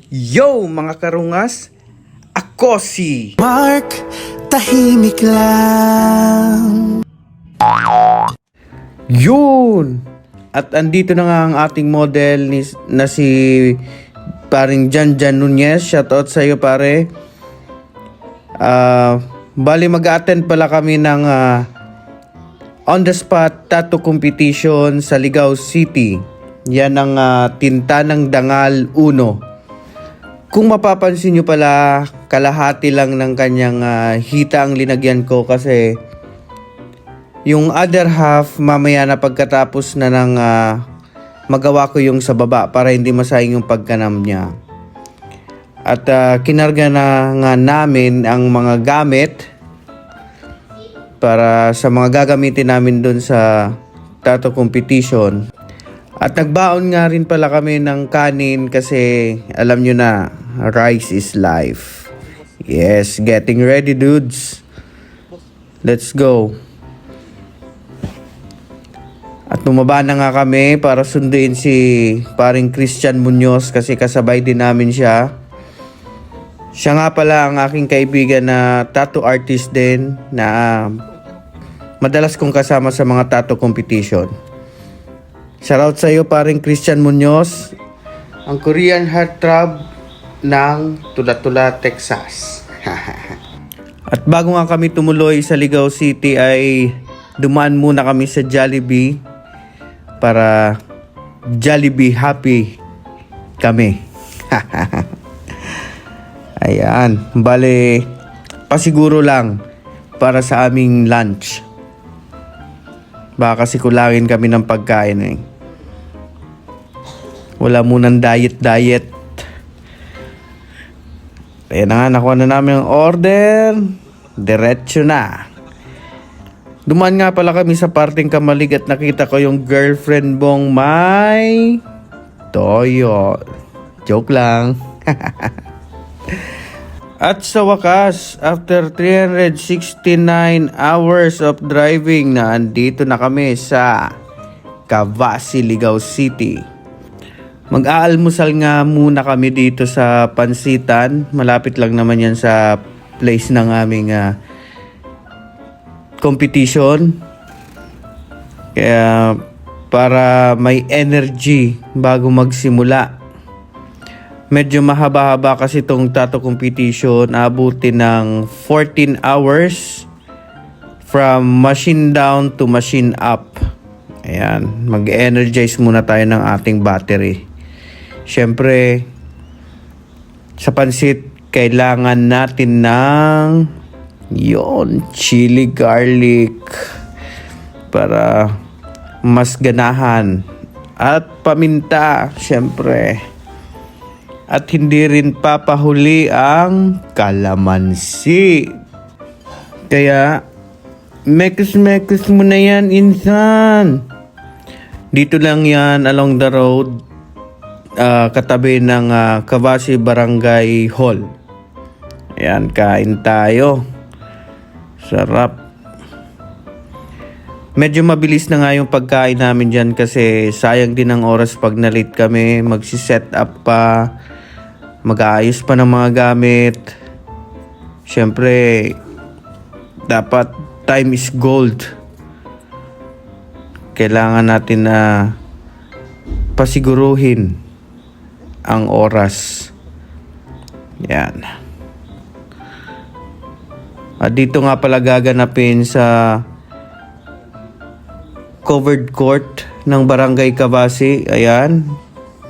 Yo mga karungas, ako si Mark, tahimik lang. Yun! At andito na nga ang ating model na si paring Jan Nunez. Shoutout sa iyo pare. Bali mag-attend pala kami ng on the spot tattoo competition sa Ligao City. Yan ang Tinta ng Dangal 1. Kung mapapansin nyo pala, kalahati lang ng kanyang hita ang linagyan ko kasi yung other half mamaya na pagkatapos na ng magawa ko yung sa baba para hindi masayang yung pagkanam niya. At kinarga na nga namin ang mga gamit para sa mga gagamitin namin dun sa tattoo competition. At nagbaon nga rin pala kami ng kanin kasi alam nyo na, rice is life. Yes, getting ready dudes. Let's go. At tumaba na nga kami para sunduin si paring Christian Munoz kasi kasabay din namin siya. Siya nga pala ang aking kaibigan na tattoo artist din na madalas kong kasama sa mga tattoo competition. Shoutout sa iyo paring Christian Munoz, ang Korean heartthrob ng Tula-Tula, Texas. At bago nga kami tumuloy sa Ligao City ay dumaan muna kami sa Jollibee para Jollibee happy kami. Ayan, bale pasiguro lang para sa aming lunch. Baka kasi kulangin kami ng pagkain eh. Wala munang diet. Ayan na nga, nakuha na namin ang order. Diretso na. Dumaan nga pala kami sa parting Kamalig at nakita ko yung girlfriend mong may toyo. Joke lang. At sa wakas, after 369 hours of driving na andito na kami sa Cavasi, Ligao City. Mag-aalmusal nga muna kami dito sa Pansitan. Malapit lang naman yan sa place ng aming competition. Kaya para may energy bago magsimula. Medyo mahaba-haba kasi itong tattoo competition. Abutin ng 14 hours from machine down to machine up. Ayan, mag-energize muna tayo ng ating battery. Siyempre, sa pansit, kailangan natin ng chili garlic para mas ganahan. At paminta, siyempre. At hindi rin papahuli ang kalamansi. Kaya, mekis mo na yan, insan. Dito lang yan along the road. Katabi ng Cavasi Barangay Hall. Ayan, kain tayo. Sarap. Medyo mabilis na nga yung pagkain namin dyan kasi sayang din ang oras pag na-late kami. Magsi-set up pa. Mag-aayos pa ng mga gamit. Siyempre, dapat time is gold. Kailangan natin na pasiguruhin ang oras. Yan. At dito nga pala gaganapin sa covered court ng Barangay Cavasi. Ayan.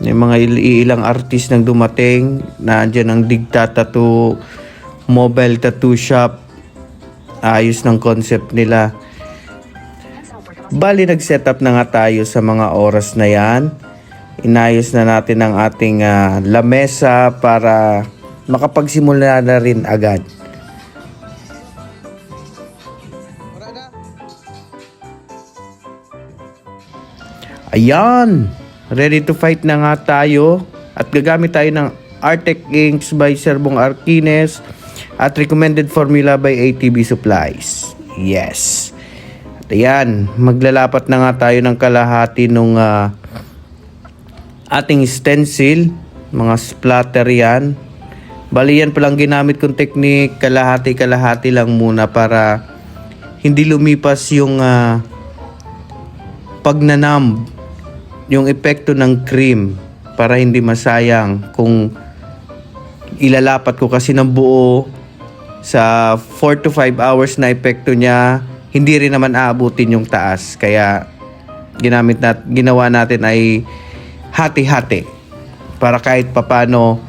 May mga ilang artist nang dumating. Nandiyan ang Digta Tattoo, Mobile Tattoo Shop. Ayos ng concept nila. Bali, nag-setup na nga tayo sa mga oras na yan. Inayos na natin ang ating lamesa para makapagsimula na rin agad. Ayan! Ready to fight na nga tayo. At gagamit tayo ng Artec Inks by Serbong Arquines at recommended formula by ATB Supplies. Yes! At ayan, maglalapat na nga tayo ng kalahati nung ating stencil. mga splatter yan. Bali yan palang ginamit kong technique, kalahati-kalahati lang muna para hindi lumipas yung pagnanamb, yung epekto ng cream, para hindi masayang kung ilalapat ko kasi ng buo sa 4 to 5 hours na epekto niya, hindi rin naman aabutin yung taas. Kaya ginawa natin ay hati-hati para kahit papano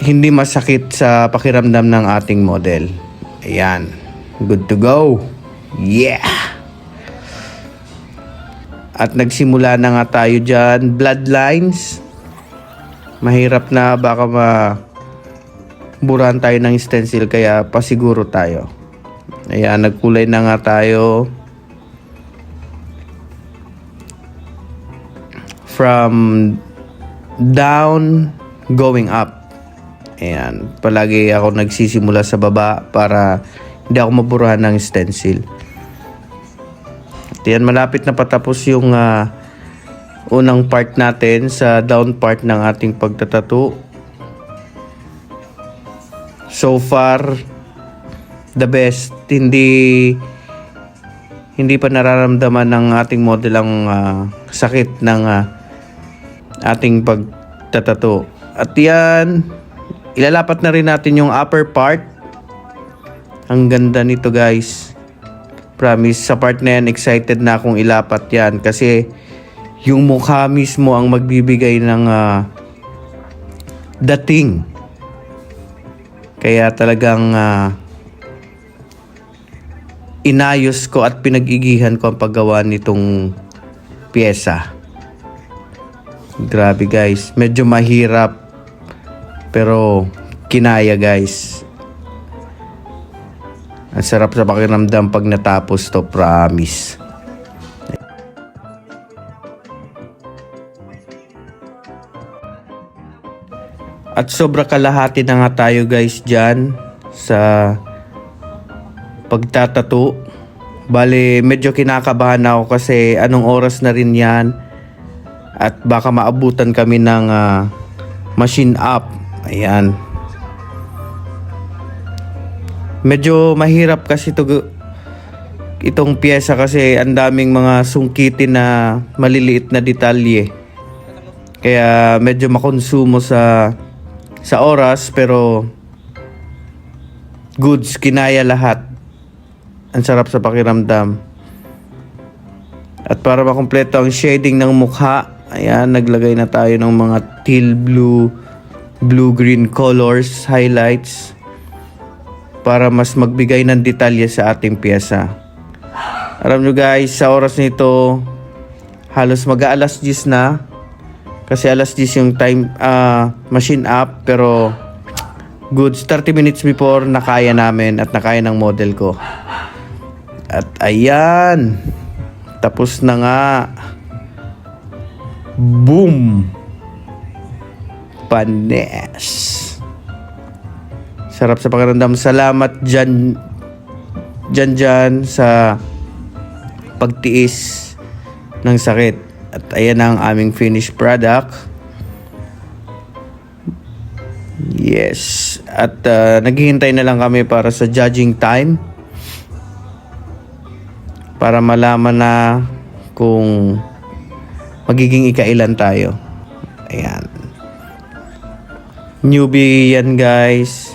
hindi masakit sa pakiramdam ng ating model. Ayan. Good to go. Yeah! At nagsimula na nga tayo dyan. Bloodlines. Mahirap na, baka burahan tayo ng stencil, kaya pasiguro tayo. Ayan, nagkulay na nga tayo. From down going up. Ayan, palagi ako nagsisimula sa baba para hindi ako maburahan ng stencil. At yan, malapit na patapos yung unang part natin sa down part ng ating pagtatato. So far, the best. Hindi pa nararamdaman ng ating model ang sakit ng ating pagtatato. At yan, ilalapat na rin natin yung upper part. Ang ganda nito, guys. Promise, sa part na yan, excited na akong ilapat yan. Kasi yung mukha mismo ang magbibigay ng dating. Kaya talagang inayos ko at pinag-igihan ko ang paggawa nitong pyesa. Grabe, guys. Medyo mahirap. Pero kinaya, guys. Ang sarap sa pakiramdam pag natapos to, promise. At sobra kalahati na nga tayo, guys, dyan sa pagtatato. Bale, medyo kinakabahan ako kasi anong oras na rin yan. At baka maabutan kami ng machine up. Ayan. Medyo mahirap kasi itong pyesa kasi ang daming mga sungkitin na maliliit na detalye. Kaya medyo makonsumo sa oras, pero goods, kinaya lahat. Ang sarap sa pakiramdam. At para makumpleto ang shading ng mukha, ayan, naglagay na tayo ng mga teal blue, blue-green colors, highlights, para mas magbigay ng detalye sa ating pyesa. Alam nyo, guys, sa oras nito, halos mag-aalas 10 na. Kasi alas 10 yung time, machine up, pero goods, 30 minutes before nakaya namin at nakaya ng model ko. At ayan, tapos na nga. Boom! Panes. Sarap sa pakiramdam. Salamat dyan sa pagtiis ng sakit. At ayan ang aming finished product. Yes. At naghihintay na lang kami para sa judging time. Para malaman na kung magiging ikailan tayo. Ayan. Newbie yan, guys.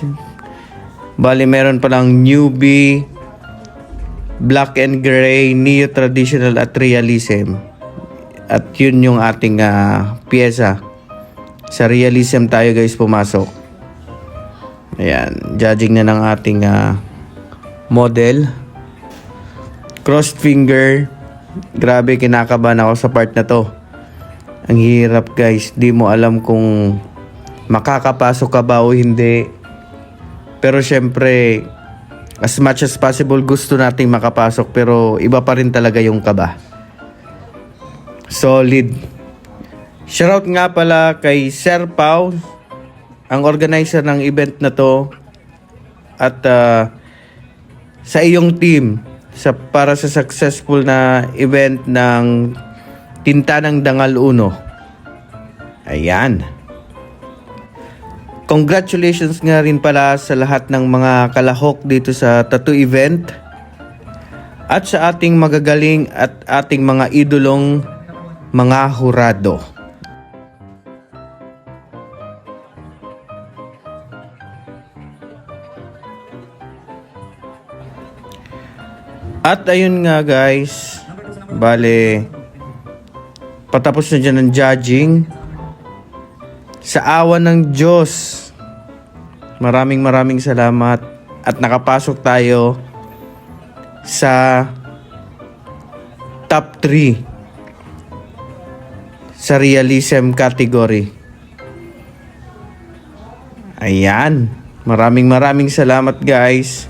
Bali, meron palang newbie, black and gray, neo-traditional at realism. At yun yung ating pyesa. Sa realism tayo, guys, pumasok. Ayan, judging na ng ating model. Crossed finger. Grabe, kinakabahan ako sa part na to. Ang hirap, guys. Di mo alam kung makakapasok ka ba o hindi. Pero syempre, as much as possible, gusto nating makapasok. Pero iba pa rin talaga yung kaba. Solid. Shoutout nga pala kay Sir Pau, ang organizer ng event na to. At sa iyong team, para sa successful na event ng Tinta ng Dangal 1. Ayan. Congratulations nga rin pala sa lahat ng mga kalahok dito sa tattoo event at sa ating magagaling at ating mga idolong mga hurado. At ayun nga guys, bale, patapos na dyan ang judging. Sa awa ng Diyos, maraming salamat at nakapasok tayo sa top 3 sa realism category. Ayan, maraming salamat guys.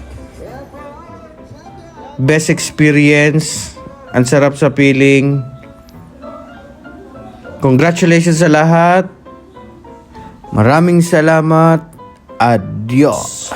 Best experience, ang sarap sa feeling. Congratulations sa lahat. Maraming salamat. Adios.